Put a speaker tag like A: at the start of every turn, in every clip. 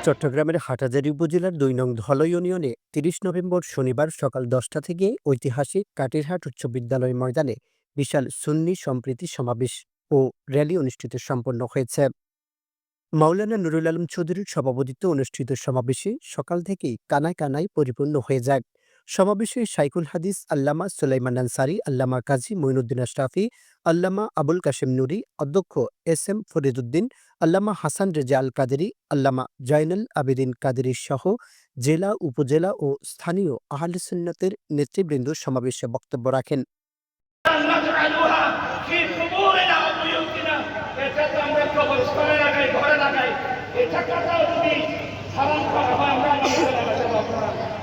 A: চট্টগ্রামের হাটহাজারী উপজেলার ২ নং ধলই ইউনিয়নে ৩০ নভেম্বর শনিবার সকাল ১০টা থেকে ঐতিহাসিক কাটিরহাট উচ্চ বিদ্যালয় ময়দানে বিশাল সুন্নি সম্প্রীতি সমাবেশ ও র্যালি অনুষ্ঠিত সম্পন্ন হয়েছে। মাওলানা নুরুল আলম চৌধুরীর সভাপতিত্বে অনুষ্ঠিত সমাবেশে সকাল থেকেই কানায় কানায় পরিপূর্ণ হয়ে যায়। সমাবেশে শাইখুল হাদিস আল্লামা সুলাইমান আনসারী, আল্লামা কাজী মঈনুদ্দিন আশরাফী, আল্লামা আবুল কাশেম নুরী, অধ্যক্ষ এস.এম. ফরিদুদ্দিন, আল্লামা হাসান রেজা আল কাদেরী, আল্লামা জাইনুল আবেদিন কাদেরী সহ জেলা, উপজেলা ও স্থানীয় আহলে সুন্নাতের নেতৃবৃন্দ সমাবেশে বক্তব্য রাখেন।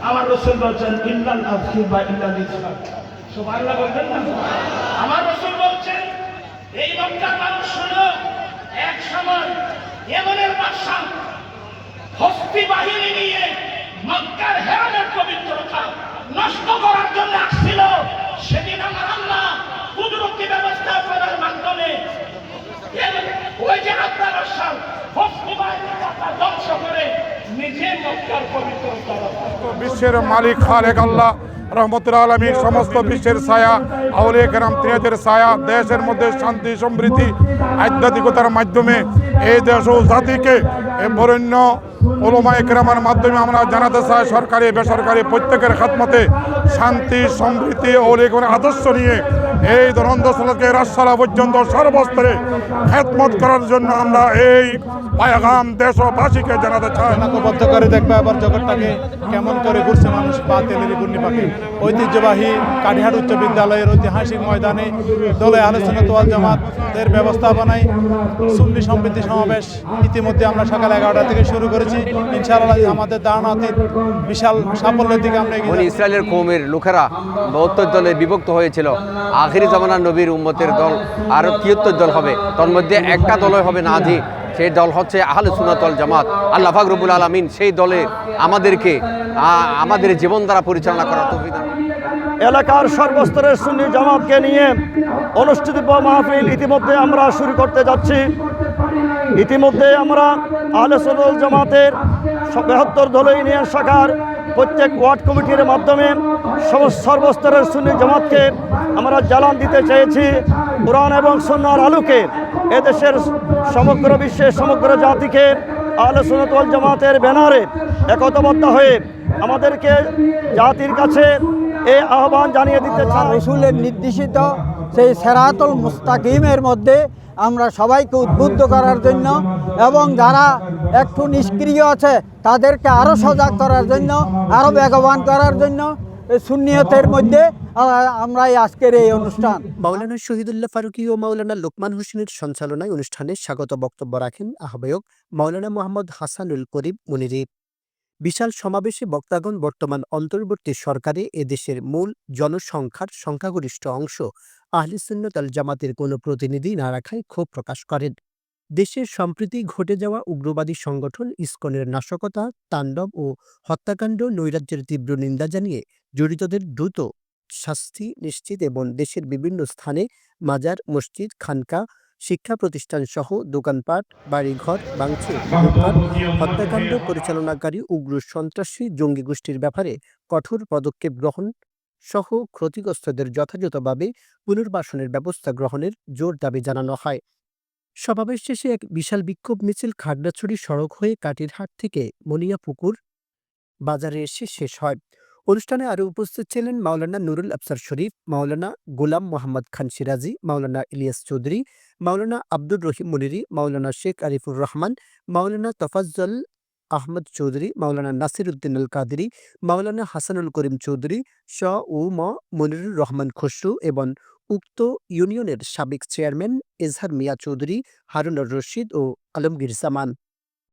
B: আমার রাসূল বলছেন ইল্লাল আযকির বা ইল্লাল ইসলাম, সুবহানাল্লাহ বলবেন না? আমার রাসূল বলছেন এই মক্কার মানুষ শুনো, এক সময় ইয়েমেনের বাদশা হস্তি বাহিনী নিয়ে মক্কার হেরামের পবিত্রতা নষ্ট করার জন্য আসছিল। সেদিন আমার আল্লাহ কুদরতি ব্যবস্থা করার মাধ্যমে ওই যে আপনার বাদশা হস্তি বাহিনীটা ধ্বংস করে নিজে মক্কার পবিত্রতা
C: বিশ্বের মালিক খালেক আল্লাহ রহমতুল আলমীর সমস্ত বিশ্বের ছায়া, আউলিয়া কেরাম তিনাদের ছায়া, দেশের মধ্যে শান্তি সমৃদ্ধি আধ্যাত্মিকতার মাধ্যমে এই দেশ ও জাতিকে বরেণ্য ওলামা কেরামের মাধ্যমে আমরা জানাতে চাই, সরকারি বেসরকারি প্রত্যেকের খাদমতে শান্তি সমৃদ্ধি আউলিয়া কেরামের আদর্শ নিয়ে এই দ্বন্দ্বশীলকে রাজশালা পর্যন্ত সর্বস্তরে খেদমত করার জন্য আমরা এই পায়গাম দেশবাসীকে জানাতে চাই।
D: ঐক্যবদ্ধ করে দেখবে আবার জগৎটাকে কেমন করে ঘুরছে মানুষ বাতিলের ঘূর্ণিপাকে। ঐতিহ্যবাহী কাটিরহাট উচ্চ বিদ্যালয়ের ঐতিহাসিক ময়দানে দলে আহলে সুন্নাত ওয়াল জামাতের ব্যবস্থাপনায় সুন্নি সম্প্রীতি সমাবেশ ইতিমধ্যে আমরা সকাল 11টা থেকে শুরু করেছি। ইনশাআল্লাহ আমাদের দাওয়াতের বিশাল সাফল্যের দিকে আমরা এগিয়ে যাচ্ছি।
E: ইসরায়েলের কওমের লোকেরা 72 দলে বিভক্ত হয়েছিল। আখিরি জামানার নবীর উম্মতের দল আরো 73 দল হবে, তার মধ্যে একটা দলই হবে নাজি, সেই দল হচ্ছে আহলে সুন্নাত ওয়াল জামাত। আল্লাহ পাক রব্বুল আলামিন সেই দলে আমাদেরকে আমাদের জীবন দ্বারা পরিচালনা করার তৌফিক দান।
F: এলাকার সর্বস্তরের সুন্নি জামাতকে নিয়ে অনুষ্ঠিত মাহফিল ইতিমধ্যে আমরা শুরু করতে যাচ্ছি। ইতিমধ্যে আমরা আহলে সুন্নাত ওয়াল জামাতের 72 দলীয় ইউনিয়ন শাখার প্রত্যেক ওয়ার্ড কমিটির মাধ্যমে সর্বস্তরের সুন্নি জামাতকে আমরা জানান দিতে চেয়েছি কোরআন এবং সুন্নাহর আলোকে এদেশের সমগ্র বিশ্বের সমগ্র জাতিকে আহলে সুন্নাত ওয়াল জামাতের ব্যানারে একতাবদ্ধ হয়ে আমাদেরকে জাতির কাছে এই আহ্বান জানিয়ে দিতে চাই।
G: রাসূলের নির্দেশিত সেই সিরাতুল মুস্তাকিমের মধ্যে আমরা সবাইকে উদ্বুদ্ধ করার জন্য এবং যারা একটু নিষ্ক্রিয় আছে তাদেরকে আরও সজাগ করার জন্য, আরও বেগবান করার জন্য সুন্নিয়তের মধ্যে আমরা আজকের এই অনুষ্ঠান।
A: মাওলানা শহীদুল্লাহ ফারুকী ও মাওলানা লোকমান হোসেনের সঞ্চালনায় অনুষ্ঠানে স্বাগত বক্তব্য রাখেন আহ্বায়ক মাওলানা মোহাম্মদ হাসানুল করিম মুনিরি। বিশাল সমাবেশে বক্তাগণ বর্তমান অন্তর্বর্তী সরকারে এদেশের মূল জনসংখ্যার সংখ্যাগরিষ্ঠ অংশ আহলে সুন্নাত ওয়াল জামাতের কোনো প্রতিনিধি না রাখায় ক্ষোভ প্রকাশ করেন। দেশের সম্প্রতি ঘটে যাওয়া উগ্রবাদী সংগঠন ইসকনের নাশকতা, তাণ্ডব ও হত্যাকাণ্ড নৈরাজ্যের তীব্র নিন্দা জানিয়ে জড়িতদের দ্রুত শাস্তি নিশ্চিত এবং দেশের বিভিন্ন স্থানে মাজার, মসজিদ, খানকা, শিক্ষা প্রতিষ্ঠান সহ দোকানপাট, বাড়িঘর ভাঙচুর, লুটপাট, হত্যাকাণ্ড পরিচালনাকারী উগ্র সন্ত্রাসী জঙ্গি গোষ্ঠীর ব্যাপারে কঠোর পদক্ষেপ গ্রহণ সহ ক্ষতিগ্রস্তদের যথাযথভাবে পুনর্বাসনের ব্যবস্থা গ্রহণের জোর দাবি জানানো হয়। সমাবেশ শেষে এক বিশাল বিক্ষোভ মিছিল খাগড়াছড়ি সড়ক হয়ে কাটিরহাট থেকে মনিয়াপুকুর বাজারে এসে শেষ হয়। অনুষ্ঠানে আরও উপস্থিত ছিলেন মাওলানা নুরুল আফসার শরীফ, মাওলানা গোলাম মোহাম্মদ খান সিরাজি, মাওলানা ইলিয়াস চৌধুরী, মাওলানা আব্দুর রহিম মুনিরি, মাওলানা শেখ আরিফুর রহমান, মাওলানা তফাজ্জল আহমদ চৌধুরী, মাওলানা নাসির উদ্দিন আল কাদেরী, মাওলানা হাসানুল করিম চৌধুরী, মনিরুর রহমান খসরু এবং উক্ত ইউনিয়নের সাবেক চেয়ারম্যান এজহার মিয়া চৌধুরী, হারুনুর রশিদ ও আলমগীর জামান।